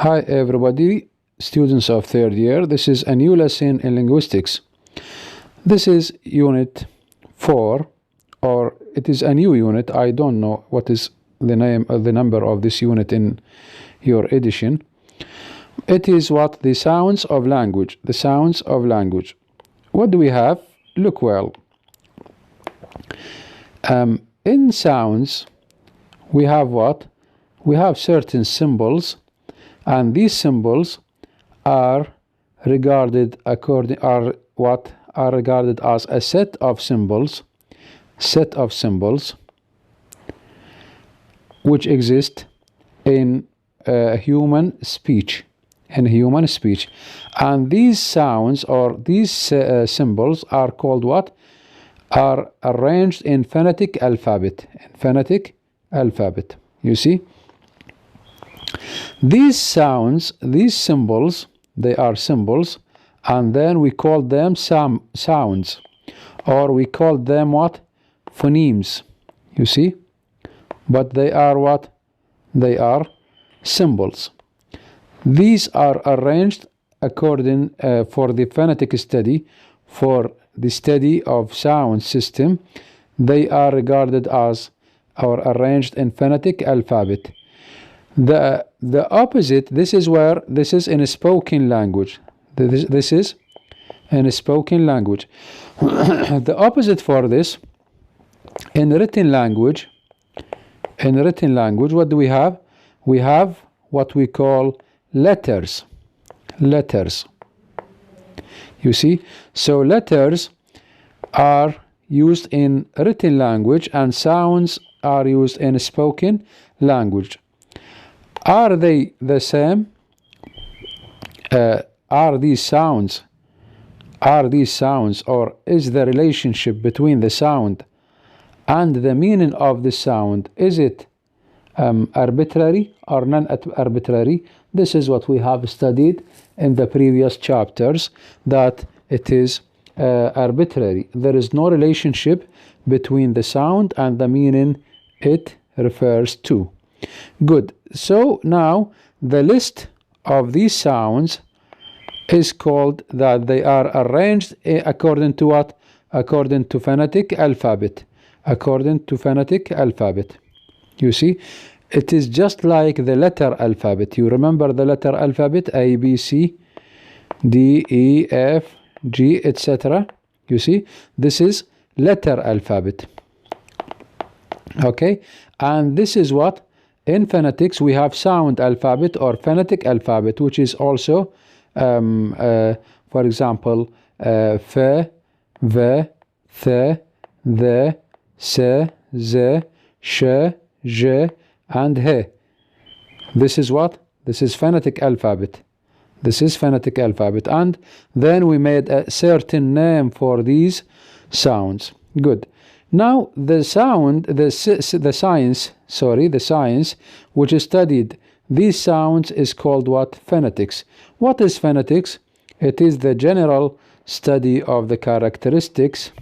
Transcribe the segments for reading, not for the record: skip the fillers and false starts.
Hi everybody, students of third year. This is a new lesson in linguistics. This is unit 4, or it is a new unit. I don't know what is the name of the number of this unit in your edition. It is what? The sounds of language. The sounds of language. What do we have? Look well. In sounds, we have what? We have certain symbols, and these symbols are regarded regarded as a set of symbols which exist in human speech. And these sounds, or these symbols, are called what? Are arranged in phonetic alphabet. You see, these sounds, these symbols, they are symbols, and then we call them sounds, or we call them what? Phonemes. You see, but they are what? They are symbols. These are arranged according for the phonetic study, for the study of sound system. They are regarded as, or arranged in phonetic alphabet. The opposite, this is in a spoken language. This is in a spoken language. The opposite for this, in written language, what do we have? We have what we call letters. You see, so letters are used in written language and sounds are used in spoken language. Are they the same? Are these sounds, or is the relationship between the sound and the meaning of the sound, is it arbitrary or non-arbitrary? This is what we have studied in the previous chapters, that it is arbitrary. There is no relationship between the sound and the meaning it refers to. Good. So now the list of these sounds is called that they are arranged according to what? According to phonetic alphabet. You see, it is just like the letter alphabet. You remember the letter alphabet? A, B, C, D, E, F, G, etc. You see, this is letter alphabet. Okay, and this is what? In phonetics, we have sound alphabet or phonetic alphabet, which is also, for example, f, v, th, the, s, z, sh, j, and he. This is what? This is phonetic alphabet. And then we made a certain name for these sounds. Good. Now the science which studied these sounds is called what? Phonetics. What is phonetics? It is the general study of the characteristics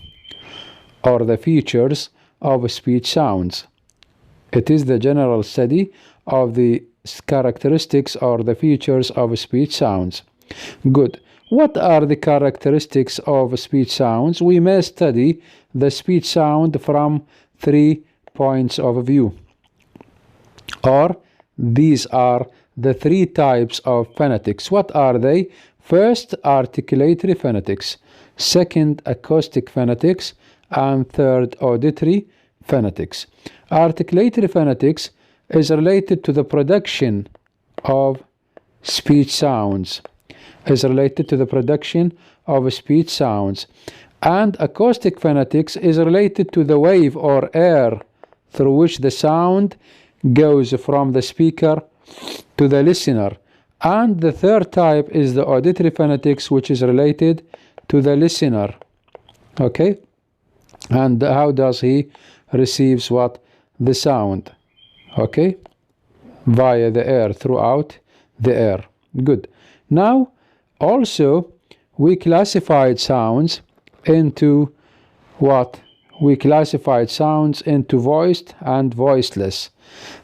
or the features of speech sounds. It is the general study of the characteristics or the features of speech sounds. Good. What are the characteristics of speech sounds? We may study the speech sound from 3 points of view, or these are the 3 types of phonetics. What are they? First, articulatory phonetics. Second, acoustic phonetics. And third, auditory phonetics. Articulatory phonetics is related to the production of speech sounds. And acoustic phonetics is related to the wave or air through which the sound goes from the speaker to the listener. And the third type is the auditory phonetics, which is related to the listener. Okay? And how does he receives what? The sound. Okay? Via the air, throughout the air. Good. Now, also, we classified sounds into what? we classified sounds into voiced and voiceless.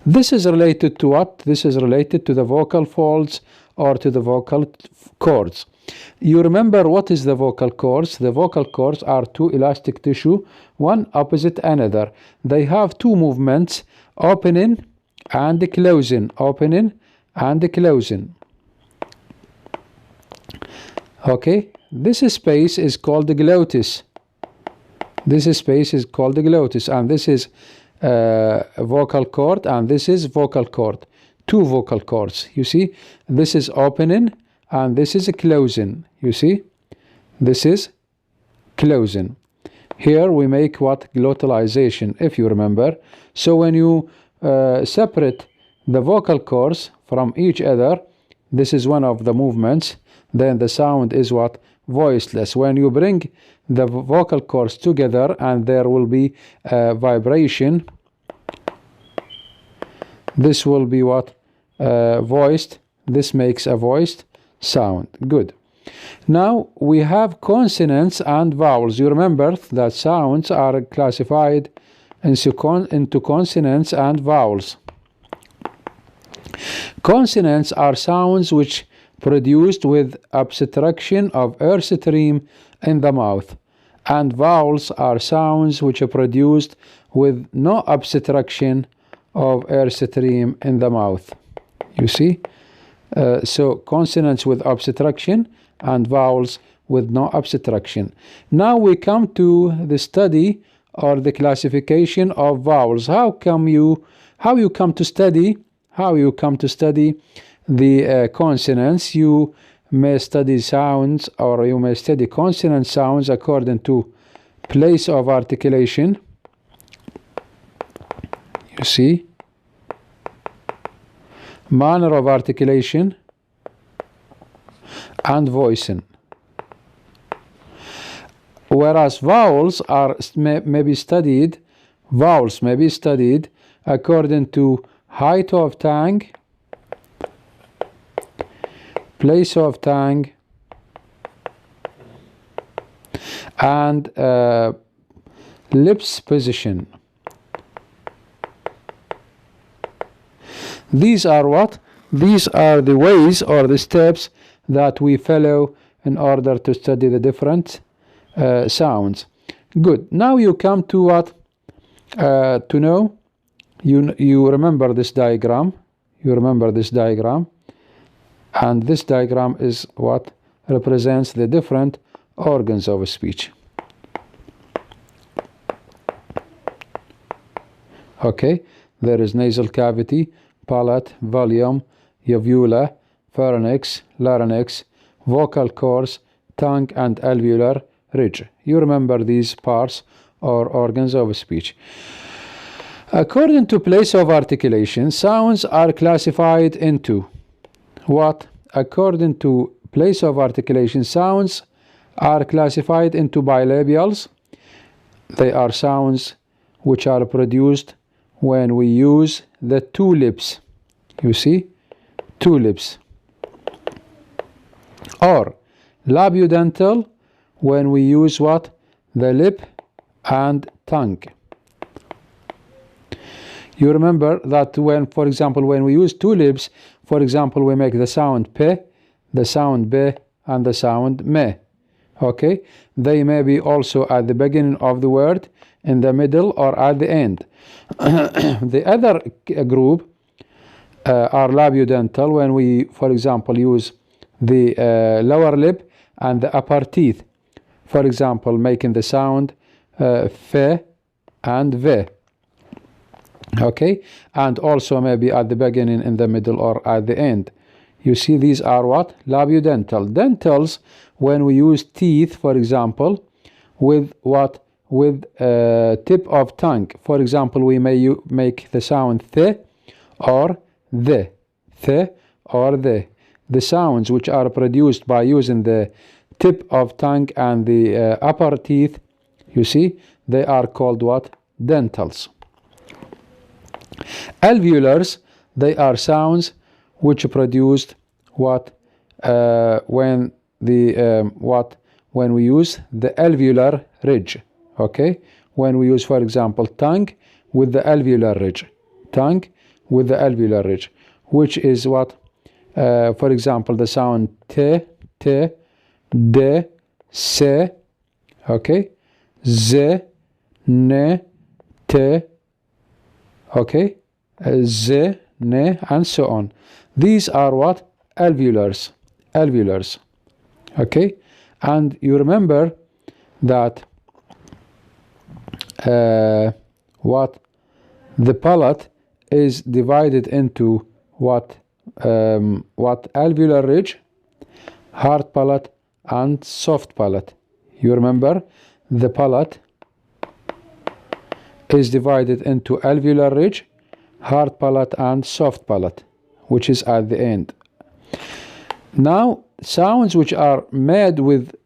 This is related to what? This is related to the vocal folds or to the vocal cords. You remember what is the vocal cords? The vocal cords are two elastic tissue, one opposite another. They have two movements, opening and closing, opening and closing. Okay, this space is called the glottis. This space is called the glottis, and this is vocal cord, and this is vocal cord. Two vocal cords. You see, this is opening and this is closing. You see, this is closing. Here we make what? Glottalization, if you remember. So when you separate the vocal cords from each other, this is one of the movements, then the sound is what? Voiceless. When you bring the vocal cords together and there will be a vibration, this will be what? Voiced. This makes a voiced sound. Good. Now we have consonants and vowels. You remember that sounds are classified into consonants and vowels. Consonants are sounds which produced with obstruction of air stream in the mouth, and vowels are sounds which are produced with no obstruction of air stream in the mouth. You see? So consonants with obstruction and vowels with no obstruction. Now we come to the study or the classification of vowels. How you come to study the consonants? You may study sounds, or you may study consonant sounds according to place of articulation. You see, manner of articulation, and voicing. Whereas vowels may be studied according to height of tongue, place of tongue, and lips position. These are what? These are the ways or the steps that we follow in order to study the different sounds. Good. Now you come to what? To know. You remember this diagram. You remember this diagram. And this diagram is what represents the different organs of speech. Okay, there is nasal cavity, palate, volume, uvula, pharynx, larynx, vocal cords, tongue, and alveolar ridge. You remember these parts or organs of speech. According to place of articulation, sounds are classified into what? According to place of articulation, sounds are classified into bilabials. They are sounds which are produced when we use the two lips. You see? Two lips. Or labiodental, when we use what? The lip and tongue. You remember that when, for example, when we use two lips, for example, we make the sound p, the sound b, and the sound me. Okay? They may be also at the beginning of the word, in the middle, or at the end. The other group are labiodental, when we, for example, use the lower lip and the upper teeth. For example, making the sound f and v. Okay? And also maybe at the beginning, in the middle, or at the end. You see, these are what? Labiodental. Dentals, when we use teeth, for example, with what? With tip of tongue. For example, we may make the sound th or the. Th or the. The sounds which are produced by using the tip of tongue and the upper teeth, you see, they are called what? Dentals. Alveolars, they are sounds which are produced what? When we use the alveolar ridge. Okay? when we use, for example, tongue with the alveolar ridge. Tongue with the alveolar ridge, which is what? For example, the sound t, d, se, okay, z, ne, te, okay, z, ne, and so on. These are what? Alveolars. Alveolars. Okay, and you remember that what the palate is divided into what alveolar ridge, hard palate, and soft palate. You remember the palate is divided into alveolar ridge, hard palate, and soft palate, which is at the end. Now, sounds which are made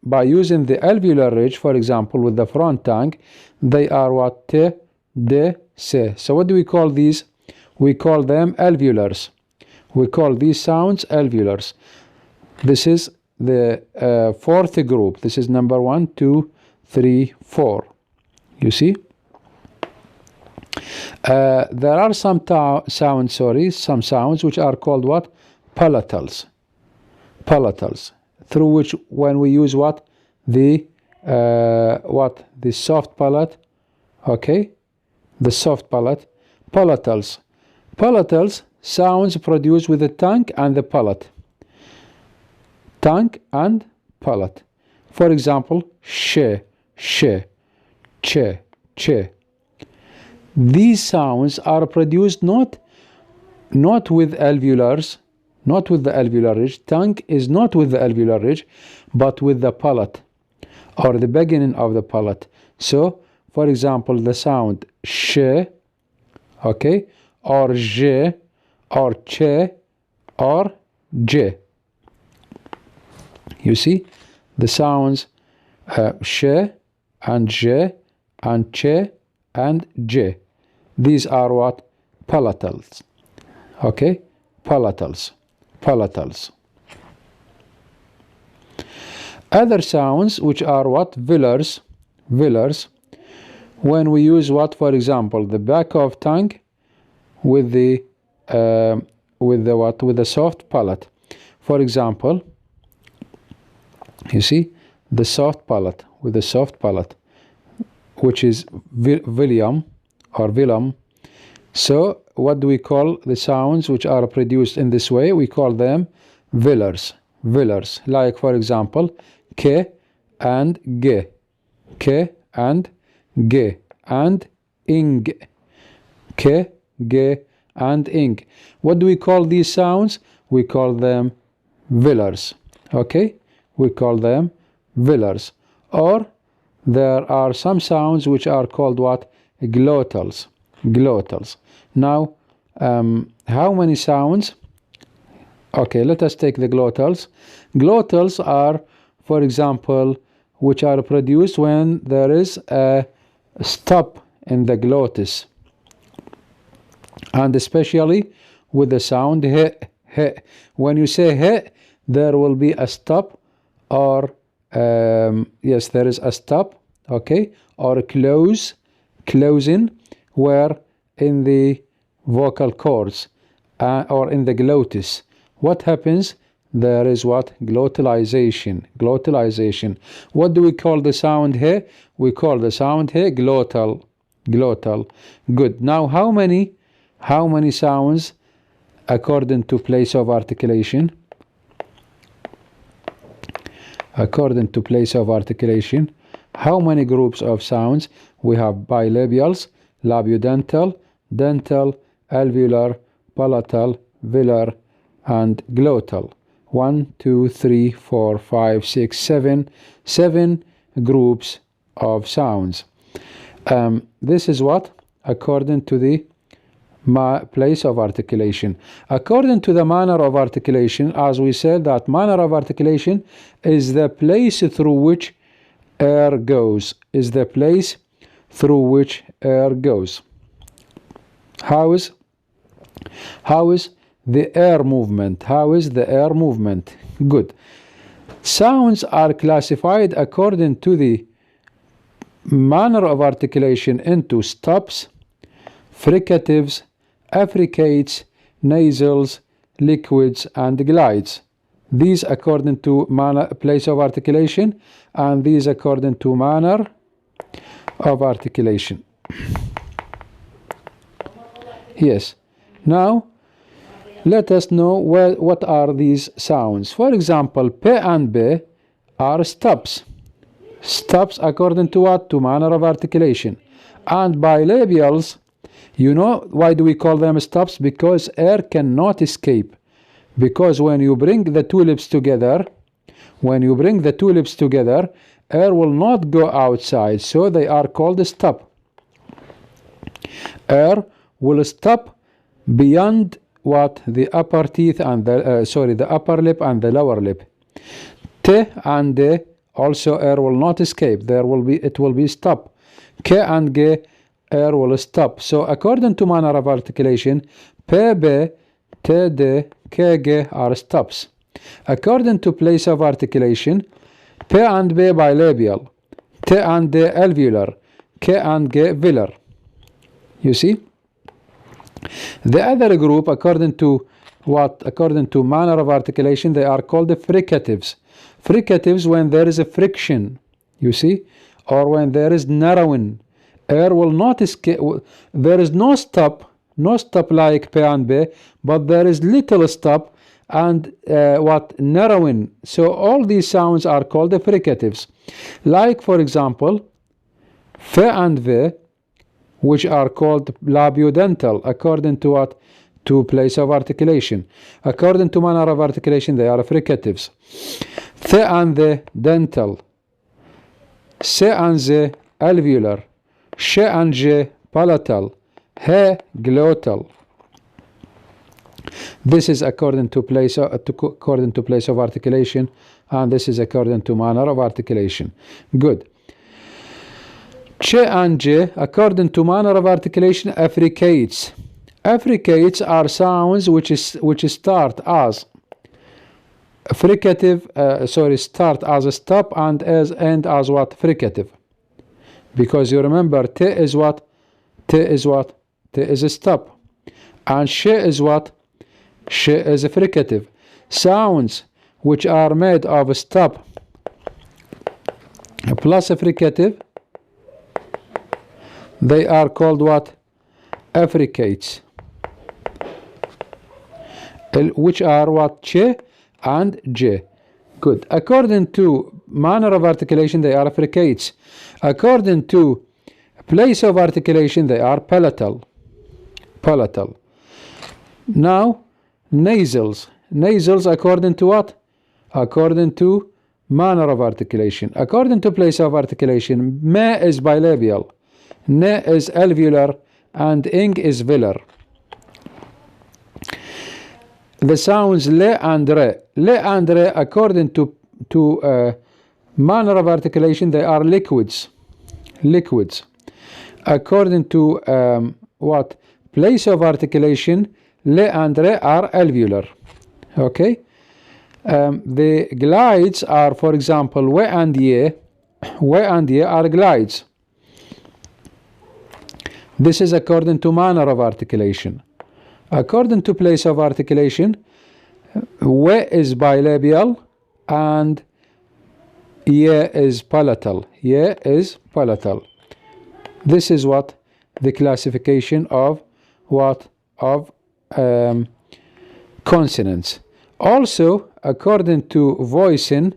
by using the alveolar ridge, for example, with the front tongue, they are what? T, d, se. So what do we call these? We call them alveolars. We call these sounds alveolars. This is the fourth group. This is number 1, 2, 3, 4. You see? There are some sounds which are called what? Palatals. Palatals, through which when we use what? The soft palate, okay? The soft palate. Palatals. Palatals, sounds produced with the tongue and the palate. Tongue and palate. For example, she, che, che. These sounds are produced not with alveolars, not with the alveolar ridge. Tongue is not with the alveolar ridge, but with the palate, or the beginning of the palate. So, for example, the sound she, okay, or je, or che, or je. You see, the sounds she, and je, and che, and je. These are what? Palatals. Okay, palatals. Palatals. Other sounds which are what? Velars. Velars. When we use what? For example, the back of tongue with the soft palate. For example, you see the soft palate with the soft palate, which is vilium or velum. So what do we call the sounds which are produced in this way? We call them velars. Velars. Like, for example, ke and ge. Ke and ge. And ing. Ke, ge, and ing. What do we call these sounds? We call them velars. Okay? We call them velars. Or there are some sounds which are called what? Glottals. Glottals. Now, how many sounds? Okay, let us take the glottals. Glottals are, for example, which are produced when there is a stop in the glottis, and especially with the sound he, he. When you say he, there will be a stop, or yes, there is a stop, okay, or a closing, where in the vocal cords or in the glottis. What happens? There is what? Glottalization. Glottalization. What do we call the sound here? We call the sound here glottal. Glottal. Good. Now, how many sounds according to place of articulation? According to place of articulation, how many groups of sounds? We have bilabials, labiodental, dental, alveolar, palatal, velar, and glottal. 1, 2, 3, 4, 5, 6, 7. 7 groups of sounds. This is what? According to the place of articulation. According to the manner of articulation, as we said, that manner of articulation is the place through which air goes. Is the place through which air goes. How is the air movement? How is the air movement? Good. Sounds are classified according to the manner of articulation into stops, fricatives, affricates, nasals, liquids, and glides. These according to place of articulation, and these according to manner of articulation. Yes. Now, let us know what are these sounds. For example, P and B are stops. Stops according to what? To manner of articulation. And bilabials, you know why do we call them stops? Because air cannot escape. Because when you bring the two lips together, air will not go outside, so they are called a stop. Air will stop beyond what? The upper teeth and the upper lip and the lower lip. T and D also air will not escape. It will be stop. K and G air will stop. So according to manner of articulation, P, B, T, D, K, G are stops. According to place of articulation, P and B bilabial, T and D alveolar, K and G velar. You see? The other group, according to what? According to manner of articulation, they are called the fricatives. Fricatives when there is a friction, you see, or when there is narrowing. Air will not escape. There is no stop like P and B, but there is little stop and narrowing. So all these sounds are called the fricatives. Like, for example, F and V, which are called labiodental, according to what? To place of articulation. According to manner of articulation, they are fricatives. Th and the dental. S and the alveolar. Sh and J palatal. He glottal. This is according to place of articulation, and this is according to manner of articulation. Good. Ch and J, according to manner of articulation, affricates. Affricates are sounds which start as a fricative, start as a stop and end as what? Fricative. Because you remember, T is what? T is what? T is a stop. And sh is what? Sh is a fricative. Sounds which are made of a stop plus a fricative, they are called what? Affricates. Which are what? Ch and J. Good. According to manner of articulation, they are affricates. According to place of articulation, they are palatal. Palatal. Now, nasals. Nasals according to what? According to manner of articulation. According to place of articulation, me is bilabial, ne is alveolar, and ing is velar. The sounds le and re. Le and re, according to manner of articulation, they are liquids. Liquids. According to what? Place of articulation, le and re are alveolar. Okay? The glides are, for example, we and ye. We and ye are glides. This is according to manner of articulation. According to place of articulation, we is bilabial and ye is palatal. Ye is palatal. This is what? The classification of what? Of consonants. Also, according to voicing,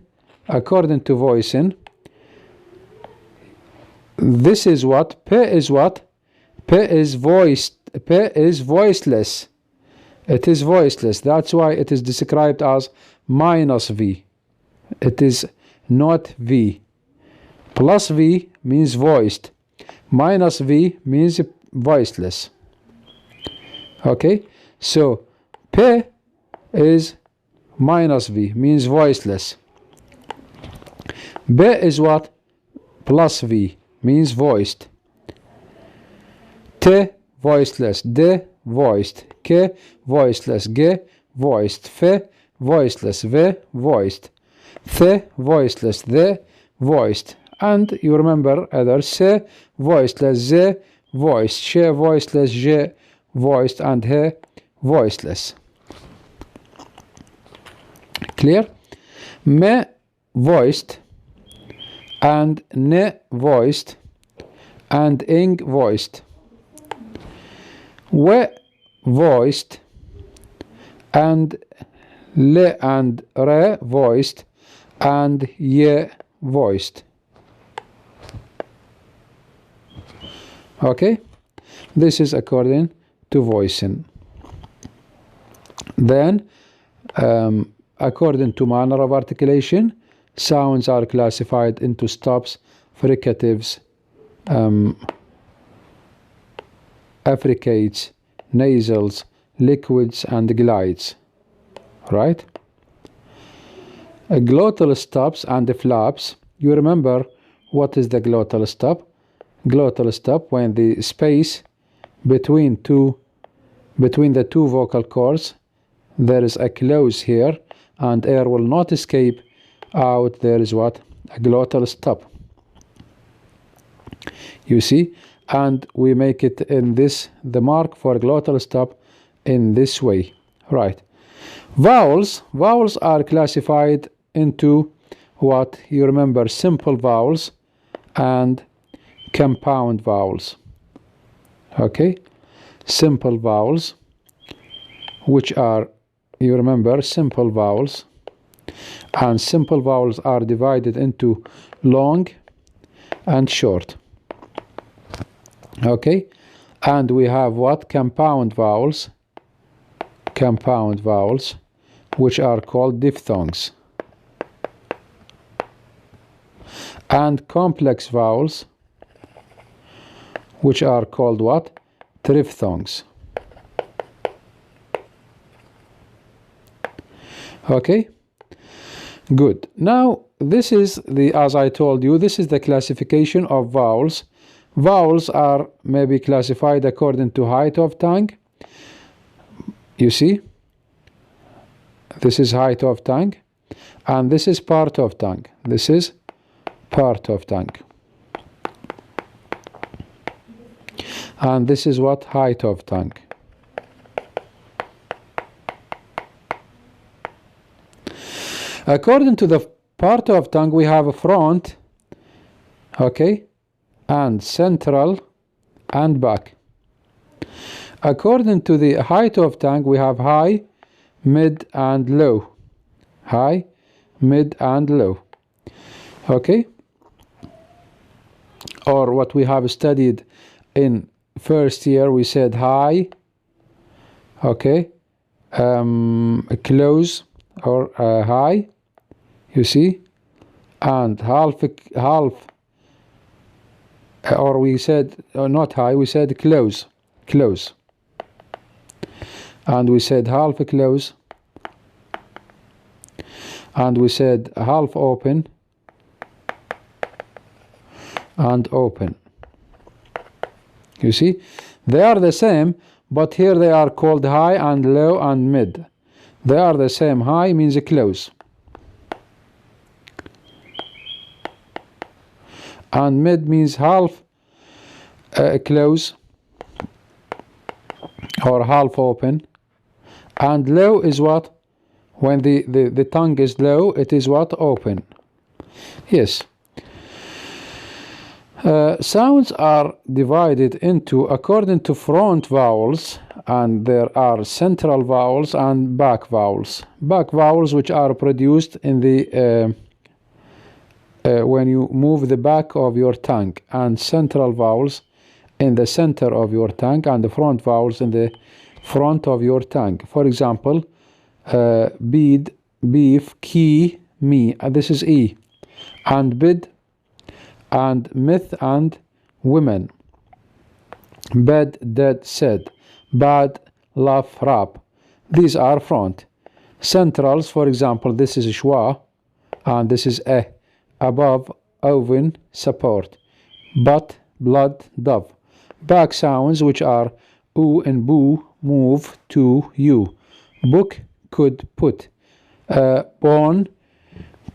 this is what? P is what? P is voiced. P is voiceless. It is voiceless. That's why it is described as minus V. It is not V. Plus V means voiced. Minus V means voiceless. Okay? So, P is minus V, means voiceless. B is what? Plus V, means voiced. T, voiceless. D, voiced. K, voiceless. G, voiced. F, voiceless. V, voiced. Th, voiceless. The, voiced. and you remember other se voiceless, ze voiced, she voiceless, je voiced, and he voiceless. Clear? Me voiced, and ne voiced, and ing voiced. We voiced, and le and re voiced, and ye voiced. Okay, this is according to voicing. Then according to manner of articulation, sounds are classified into stops, fricatives, affricates, nasals, liquids, and glides. Right? Glottal stops and flaps. You remember what is the glottal stop? Glottal stop when the space between the two vocal cords, there is a close here, and air will not escape out. There is what? A glottal stop. You see? And we make it in this, the mark for glottal stop, in this way. Right. Vowels are classified into what? You remember, simple vowels and compound vowels. Okay? Simple vowels, which are, you remember, simple vowels, and simple vowels are divided into long and short. Okay? And we have what? Compound vowels, which are called diphthongs. And complex vowels, which are called what? Triphthongs. Okay? Good. Now, this is the, as I told you, this is the classification of vowels. Vowels are maybe classified according to height of tongue. You see? This is height of tongue, and this is part of tongue. This is part of tongue. And this is what? Height of tongue. According to the part of tongue, we have a front, okay, and central and back. According to the height of tongue, we have high, mid, and low. High, mid, and low. Okay? Or what we have studied in first year, we said high, okay, close, or high, you see, and half, or we said not high, we said close, and we said half close, and we said half open and open. You see, they are the same, but here they are called high and low and mid. They are the same. High means close, and mid means half close or half open, and low is what? When the tongue is low, it is what? Open. Yes. Sounds are divided into according to front vowels, and there are central vowels and back vowels. Back vowels, which are produced in the when you move the back of your tongue, and central vowels in the center of your tongue, and the front vowels in the front of your tongue. For example, bead, beef, key, me. This is E. And bid, and myth, and women. Bed, dead, said. Bad, laugh, rap. These are front. Centrals, for example, this is schwa, and this is eh. Above, oven, support. Butt, blood, dove. Back sounds, which are oo and boo, move, to, you. Book, could, put. Bone,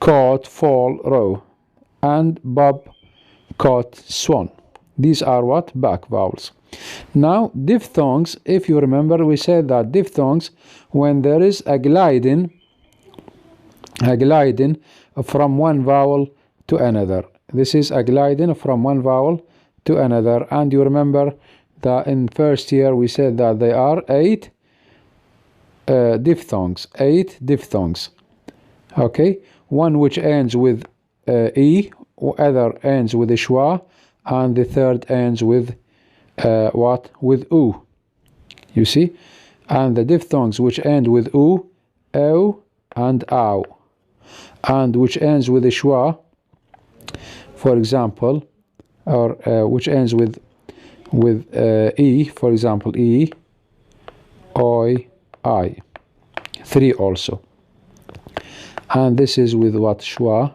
caught, fall, row. and bob, caught, swan. These are what? Back vowels. Now, diphthongs, if you remember, we said that diphthongs, when there is a gliding from one vowel to another. This is a gliding from one vowel to another. And you remember that in first year we said that there are 8 diphthongs. 8 diphthongs. Okay, one which ends with e, other ends with a schwa, and the third ends with what? With u. You see? And the diphthongs which end with u, o, and ow, and which ends with a schwa, for example, or which ends with e, for example, e, oi, I. 3 also. And this is with what? Schwa.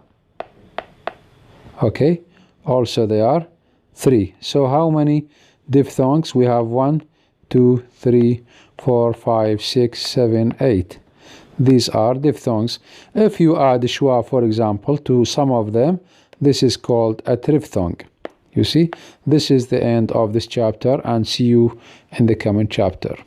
Okay, also they are 3. So how many diphthongs? We have 1, 2, 3, 4, 5, 6, 7, 8. These are diphthongs. If you add schwa, for example, to some of them, this is called a triphthong. You see, this is the end of this chapter, and see you in the coming chapter.